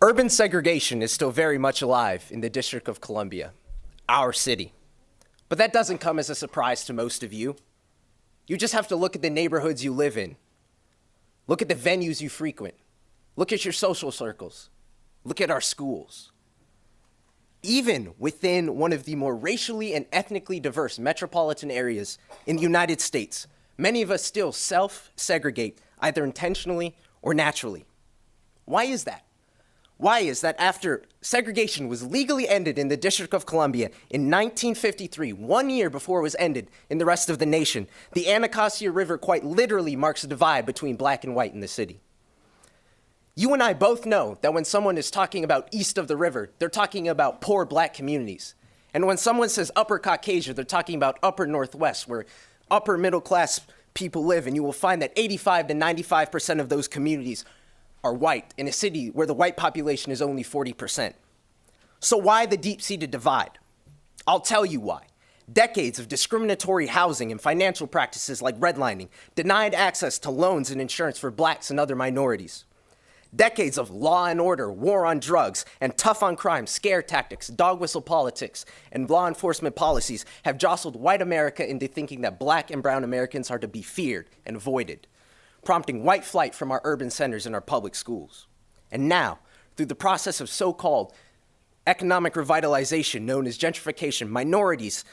Urban segregation is still very much alive in the District of Columbia, our city. But that doesn't come as a surprise to most of you. You just have to look at the neighborhoods you live in. Look at the venues you frequent. Look at your social circles. Look at our schools. Even within one of the more racially and ethnically diverse metropolitan areas in the United States, many of us still self-segregate, either intentionally or naturally. Why is that? Why is that after segregation was legally ended in the District of Columbia in 1953, 1 year before it was ended in the rest of the nation, the Anacostia River quite literally marks a divide between black and white in the city? You and I both know that when someone is talking about east of the river, they're talking about poor black communities. And when someone says upper Caucasia, they're talking about upper Northwest, where upper middle class people live, and you will find that 85 to 95% of those communities are white in a city where the white population is only 40%. So why the deep-seated divide? I'll tell you why. Decades of discriminatory housing and financial practices like redlining denied access to loans and insurance for blacks and other minorities. Decades of law and order, war on drugs, and tough on crime, scare tactics, dog whistle politics, and law enforcement policies have jostled white America into thinking that black and brown Americans are to be feared and avoided, prompting white flight from our urban centers and our public schools. And now, through the process of so-called economic revitalization known as gentrification, minorities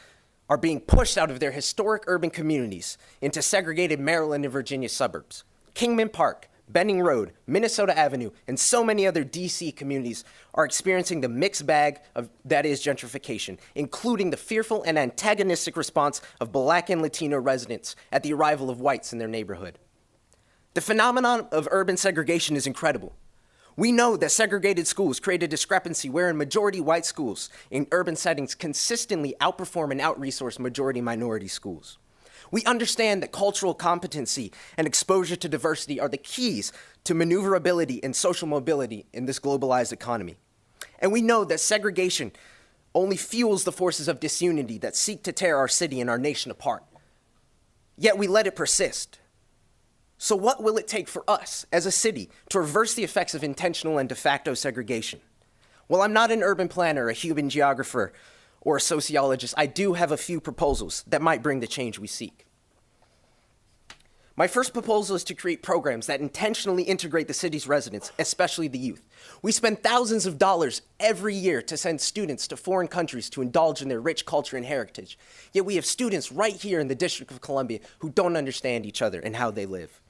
are being pushed out of their historic urban communities into segregated Maryland and Virginia suburbs. Kingman Park, Benning Road, Minnesota Avenue, and so many other DC communities are experiencing the mixed bag that is gentrification, including the fearful and antagonistic response of black and Latino residents at the arrival of whites in their neighborhood. The phenomenon of urban segregation is incredible. We know that segregated schools create a discrepancy wherein majority white schools in urban settings consistently outperform and out-resource majority minority schools. We understand that cultural competency and exposure to diversity are the keys to maneuverability and social mobility in this globalized economy. And we know that segregation only fuels the forces of disunity that seek to tear our city and our nation apart. Yet we let it persist. So what will it take for us as a city to reverse the effects of intentional and de facto segregation? Well, I'm not an urban planner, a human geographer, or a sociologist. I do have a few proposals that might bring the change we seek. My first proposal is to create programs that intentionally integrate the city's residents, especially the youth. We spend thousands of dollars every year to send students to foreign countries to indulge in their rich culture and heritage. Yet we have students right here in the District of Columbia who don't understand each other and how they live.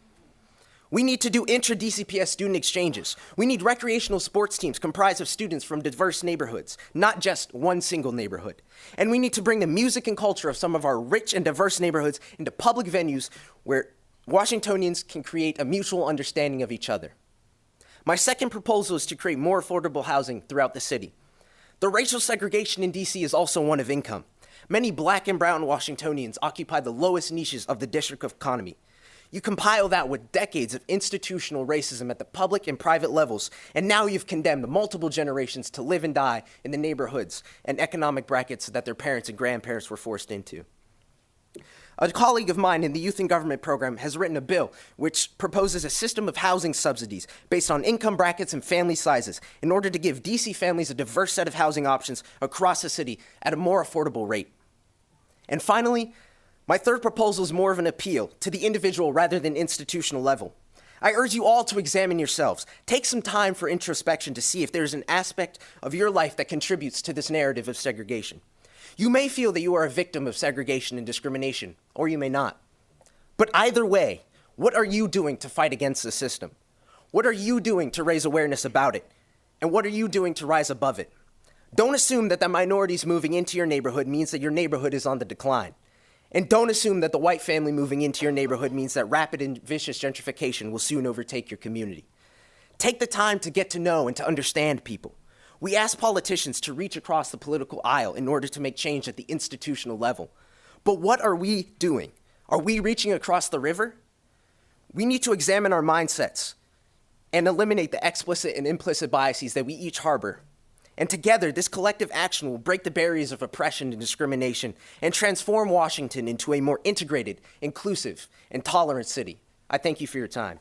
We need to do intra-DCPS student exchanges. We need recreational sports teams comprised of students from diverse neighborhoods, not just one single neighborhood. And we need to bring the music and culture of some of our rich and diverse neighborhoods into public venues where Washingtonians can create a mutual understanding of each other. My second proposal is to create more affordable housing throughout the city. The racial segregation in DC is also one of income. Many black and brown Washingtonians occupy the lowest niches of the district economy. You compile that with decades of institutional racism at the public and private levels, and now you've condemned multiple generations to live and die in the neighborhoods and economic brackets that their parents and grandparents were forced into. A colleague of mine in the Youth in Government program has written a bill which proposes a system of housing subsidies based on income brackets and family sizes in order to give DC families a diverse set of housing options across the city at a more affordable rate. And finally, my third proposal is more of an appeal to the individual rather than institutional level. I urge you all to examine yourselves. Take some time for introspection to see if there's an aspect of your life that contributes to this narrative of segregation. You may feel that you are a victim of segregation and discrimination, or you may not. But either way, what are you doing to fight against the system? What are you doing to raise awareness about it? And what are you doing to rise above it? Don't assume that the minorities moving into your neighborhood means that your neighborhood is on the decline. And don't assume that the white family moving into your neighborhood means that rapid and vicious gentrification will soon overtake your community. Take the time to get to know and to understand people. We ask politicians to reach across the political aisle in order to make change at the institutional level. But what are we doing? Are we reaching across the river? We need to examine our mindsets and eliminate the explicit and implicit biases that we each harbor. And together, this collective action will break the barriers of oppression and discrimination and transform Washington into a more integrated, inclusive, and tolerant city. I thank you for your time.